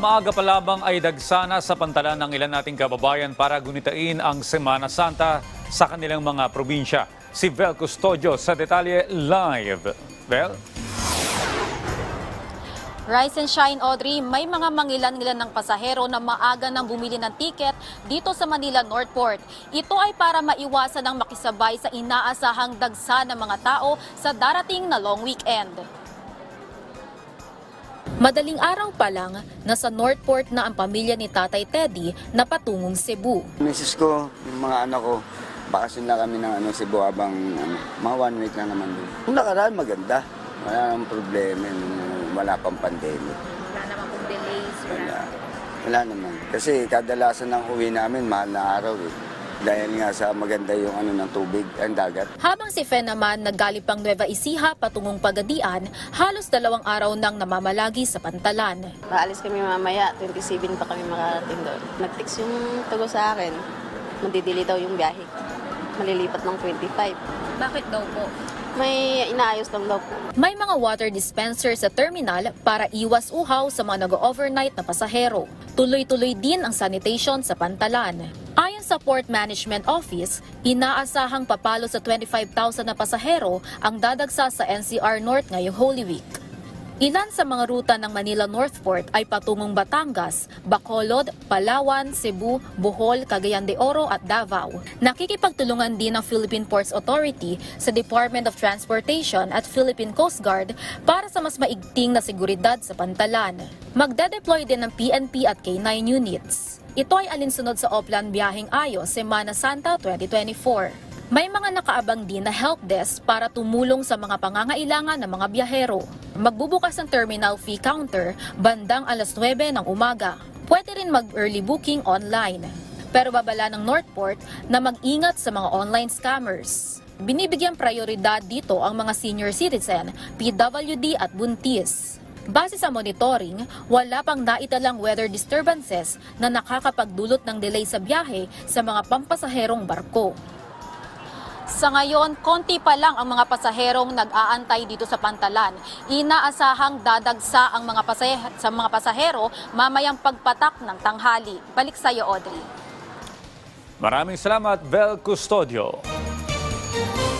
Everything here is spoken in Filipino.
maaga pa lamang ay dagsana sa pantalan ng ilan nating kababayan para gunitain ang Semana Santa sa kanilang mga probinsya. Si Vel Custodio sa detalye live. Vel? Rise and shine, Audrey, may mga mangilan-ngilan ng pasahero na maaga nang bumili ng tiket dito sa Manila Northport. Ito ay para maiwasan ang makisabay sa inaasahang dagsa ng mga tao sa darating na long weekend. Madaling araw pa lang, nasa Northport na ang pamilya ni Tatay Teddy na patungong Cebu. Misis ko, yung mga anak ko, bakasyon na kami ng Cebu habang mga 1 week na naman doon. Kung nakaraan, maganda. Wala namang problema, wala pang pandemic. Wala naman pong delays? Wala naman. Kasi kadalasan ng uwi namin, mahal na araw eh. Dahil nga sa maganda yung ng tubig, ang dagat. Habang si Fen naman naggaling pang Nueva Ecija patungong Pagadian, halos 2 araw nang namamalagi sa pantalan. Paalis kami mamaya, 27 pa kami makarating doon. Nag-text yung tago sa akin, mandidili daw yung biyahe. Malilipat ng 25. Bakit daw po? May inaayos lang daw po. May mga water dispenser sa terminal para iwas uhaw sa mga nag-overnight na pasahero. Tuloy-tuloy din ang sanitation sa pantalan. Ayon sa Port Management Office, inaasahang papalo sa 25,000 na pasahero ang dadagsa sa NCR North ngayong Holy Week. Ilan sa mga ruta ng Manila Northport ay patungong Batangas, Bacolod, Palawan, Cebu, Bohol, Cagayan de Oro at Davao. Nakikipagtulungan din ang Philippine Ports Authority sa Department of Transportation at Philippine Coast Guard para sa mas maigting na seguridad sa pantalan. Magde-deploy din ng PNP at K9 units. Ito ay alinsunod sa Oplan Biyaheng Ayo, Semana Santa 2024. May mga nakaabang din na help desk para tumulong sa mga pangangailangan ng mga biyahero. Magbubukas ang terminal fee counter bandang alas 9 ng umaga. Pwede rin mag-early booking online. Pero babala ng Northport na mag-ingat sa mga online scammers. Binibigyang prioridad dito ang mga senior citizen, PWD at buntis. Base sa monitoring, wala pang naitalang weather disturbances na nakakapagdulot ng delay sa biyahe sa mga pampasaherong barko. Sa ngayon, konti pa lang ang mga pasaherong nag-aantay dito sa pantalan. Inaasahang dadagsa ang mga pasahero mamayang pagpatak ng tanghali. Balik sa iyo, Audrey. Maraming salamat, Vel Custodio.